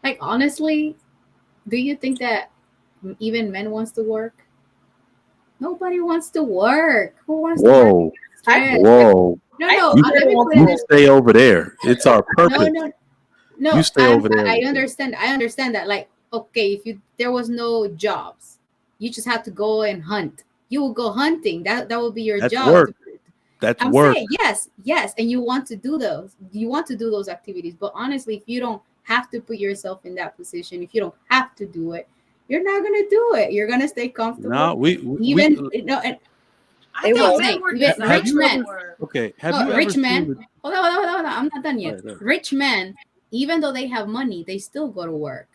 Like honestly, do you think that even men wants to work? Nobody wants to work. Who wants to work and Whoa, get I stressed? Like, whoa. no, I no. think You men Let me want put it you this stay way. over there. It's our No, purpose. no, no. You stay over there I with them. understand. I understand that. Like, okay, if you there was no jobs, you just have to go and hunt. You will go hunting. That will be your That's job. work. That's I'm work. saying yes, yes, and you want to do those. You want to do those activities. But honestly, if you don't have to put yourself in that position, if you don't have to do it, you're not gonna do it. You're gonna stay No, comfortable. we Even no, and I that's think what I'm okay. men saying. were Even Have rich designed you to men. ever work. okay? Have No, you ever rich seen men. the Hold on. I'm not done go yet. ahead, go ahead. Rich men, even though they have money, they still go to work.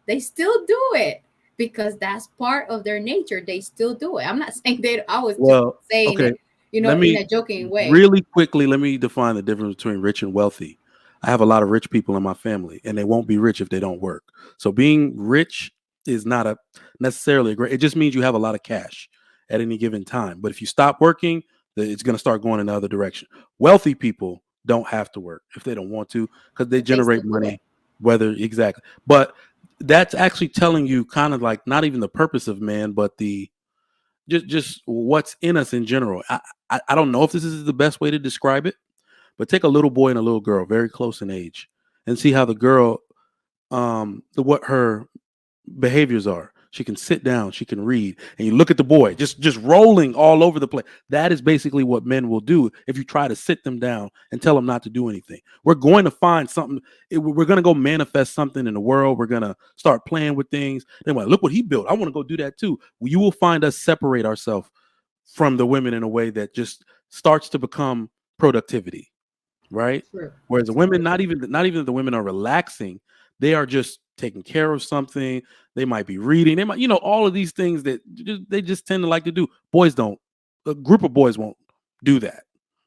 They still do it because that's part of their nature. They still do it. I'm not saying they. I was just Well, saying okay. it, Let in me a joking way. really quickly let me define the difference between rich and wealthy. I have a lot of rich people in my family, and they won't be rich if they don't work. So being rich is not a necessarily a great. It just means you have a lot of cash at any given time. But if you stop working, it's going to start going in the other direction. Wealthy people don't have to work if they don't want to because they They still generate do it. money. Whether exactly, but that's actually telling you kind of like not even the purpose of man, but the just what's in us in general. I don't know if this is the best way to describe it, but take a little boy and a little girl, very close in age, and see how the girl, what her behaviors are. She can sit down, she can read, and you look at the boy just rolling all over the place. That is basically what men will do if you try to sit them down and tell them not to do anything. We're going to find something. We're going to go manifest something in the world. We're going to start playing with things. Then, like, look what he built. I want to go do that too. You will find us separate ourselves from the women in a way that just starts to become productivity, right? True. Whereas the That's women, very not even that the women are relaxing, they are just taking care of something. They might be reading. They might, all of these things that they just tend to like to do. Boys don't. A group of boys won't do that.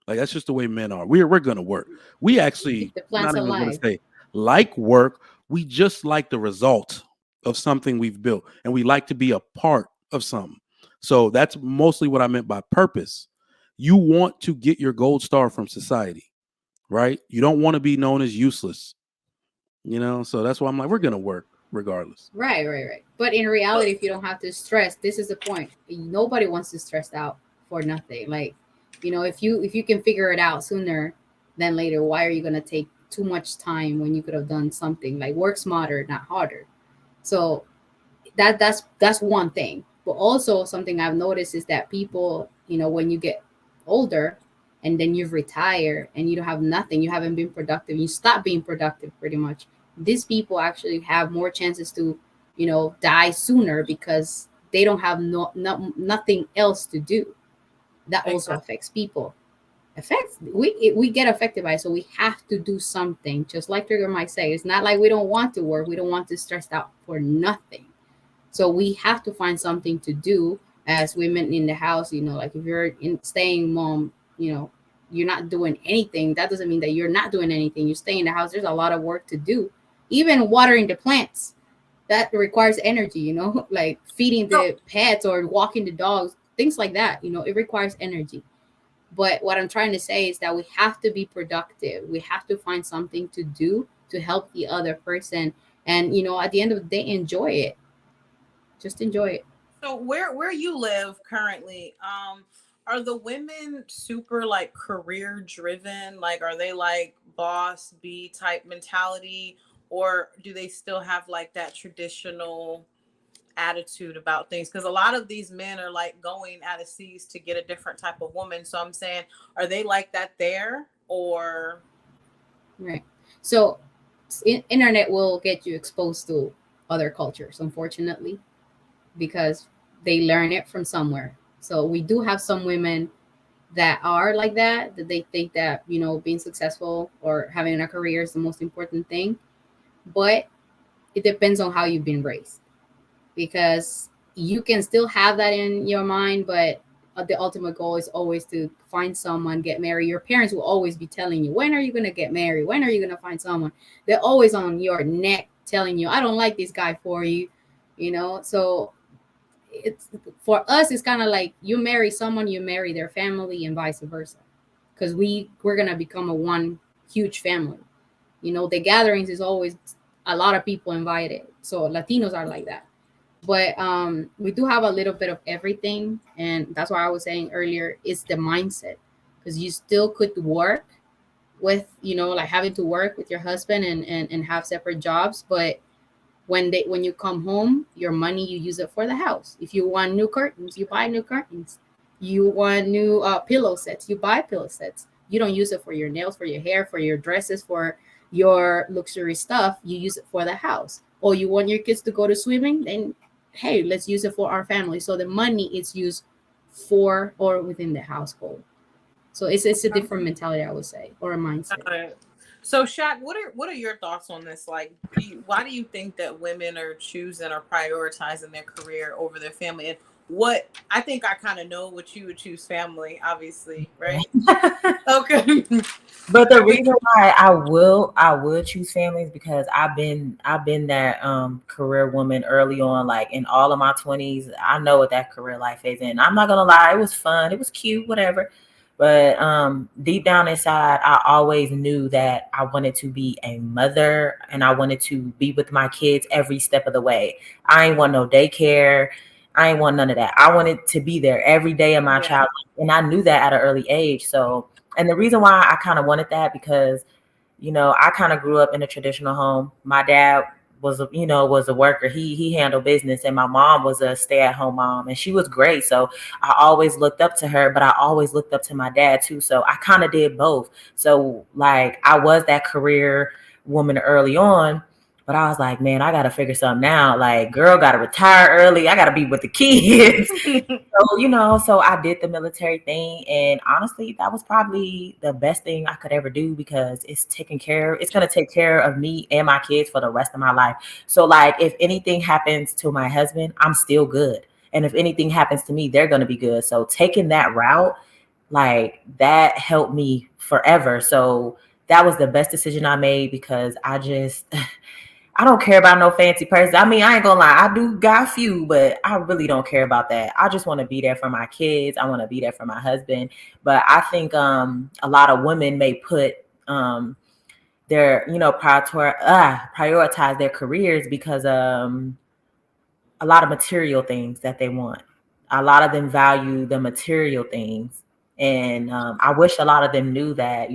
Like that's just the way men are. We're gonna work. We keep actually the plants not even gonna alive. say like work. We just like the result of something we've built, and we like to be a part of something. So that's mostly what I meant by purpose. You want to get your gold star from society, right? You don't want to be known as useless. So that's why I'm like, we're gonna work regardless. Right, right, right. But in reality, if you don't have to stress, this is the point. Nobody wants to stress out for nothing. Like, if you can figure it out sooner than later, why are you gonna take too much time when you could have done something? Like work smarter, not harder. So that's one thing. But also something I've noticed is that people, when you get older and then you've retired and you don't have nothing, you haven't been productive, you stop being productive pretty much. These people actually have more chances to, die sooner because they don't have nothing else to do. That also Exactly. affects people. Affects we get affected by it, so we have to do something. Just like Trigger might say, it's not like we don't want to work, we don't want to stress out for nothing. So we have to find something to do as women in the house. Like if you're in staying mom, you're not doing anything. That doesn't mean that you're not doing anything. You stay in the house. There's a lot of work to do. Even watering the plants, that requires energy. Like feeding So the pets or walking the dogs, things like that. It requires energy. But what I'm trying to say is that we have to be productive. We have to find something to do to help the other person. And at the end of the day, enjoy it. Just enjoy it. so where you live currently, are the women super like career driven? Like are they like boss B type mentality, or do they still have like that traditional attitude about things? Because a lot of these men are like going out of seas to get a different type of woman. So I'm saying, are they like that there, or Right. So, internet will get you exposed to other cultures, unfortunately, because they learn it from somewhere. So we do have some women that are like that they think that being successful or having a career is the most important thing. But it depends on how you've been raised, because you can still have that in your mind, but the ultimate goal is always to find someone, get married. Your parents will always be telling you, when are you going to get married, when are you going to find someone. They're always on your neck telling you, I don't like this guy for you. So it's, for us, it's kind of like you marry someone, you marry their family, and vice versa, because we're going to become a one huge family. The gatherings is always a lot of people invited. So Latinos are like that. But we do have a little bit of everything, and that's why I was saying earlier, it's the mindset, because you still could work with, like having to work with your husband and have separate jobs, but when you come home, your money, you use it for the house. If you want new curtains, you buy new curtains. You want new pillow sets, you buy pillow sets. You don't use it for your nails, for your hair, for your dresses, for your luxury stuff. You use it for the house. Or you want your kids to go to swimming, then hey, let's use it for our family. So the money is used for or within the household. So it's a different mentality, I would say, or a mindset. So, Shaq, what are your thoughts on this? Like, why do you think that women are choosing or prioritizing their career over their family? And what I think I kind of know what you would choose, family, obviously, right? Okay. But the reason why I would choose family is because I've been that career woman early on, like in all of my 20s. I know what that career life is, and I'm not gonna lie, it was fun, it was cute, whatever. But deep down inside, I always knew that I wanted to be a mother and I wanted to be with my kids every step of the way. I ain't want no daycare. I ain't want none of that. I wanted to be there every day of my child life, and I knew that at an early age. So, and the reason why I kind of wanted that because, I kind of grew up in a traditional home. My dad was a worker. He handled business, and my mom was a stay-at-home mom, and she was great. So I always looked up to her, but I always looked up to my dad too. So I kind of did both. So like I was that career woman early on, but I was like, man, I got to figure something out. Like, girl, got to retire early. I got to be with the kids. So I did the military thing. And honestly, that was probably the best thing I could ever do because it's going to take care of me and my kids for the rest of my life. So like, if anything happens to my husband, I'm still good. And if anything happens to me, they're going to be good. So taking that route, like that helped me forever. So that was the best decision I made because I don't care about no fancy person. I mean, I ain't gonna lie, I do got a few, but I really don't care about that. I just want to be there for my kids. I want to be there for my husband. But I think a lot of women may put their, prioritize their careers because a lot of material things that they want. A lot of them value the material things. And I wish a lot of them knew that,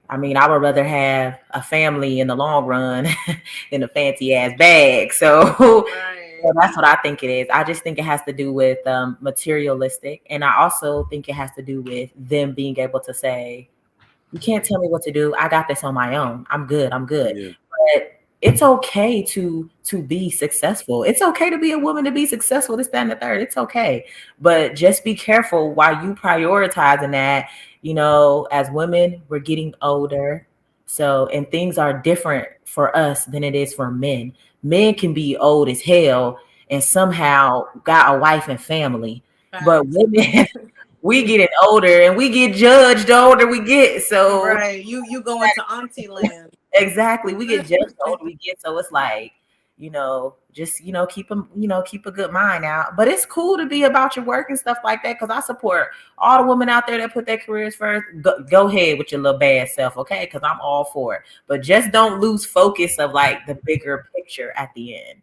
I mean, I would rather have a family in the long run than a fancy ass bag. So, so that's what I think it is. I just think it has to do with materialistic. And I also think it has to do with them being able to say, you can't tell me what to do. I got this on my own. I'm good. Yeah. But it's okay to be successful. It's okay to be a woman to be successful, this, that, and the third. It's okay. But just be careful while you prioritizing that. As women, we're getting older. So, and things are different for us than it is for men. Men can be old as hell and somehow got a wife and family. But women, we getting older and we get judged the older we get. So right, you go into auntie land. Exactly. We get judged the older we get. So it's like, just, keep a good mind out. But it's cool to be about your work and stuff like that. Cause I support all the women out there that put their careers first. Go ahead with your little bad self. Okay. Cause I'm all for it. But just don't lose focus of like the bigger picture at the end.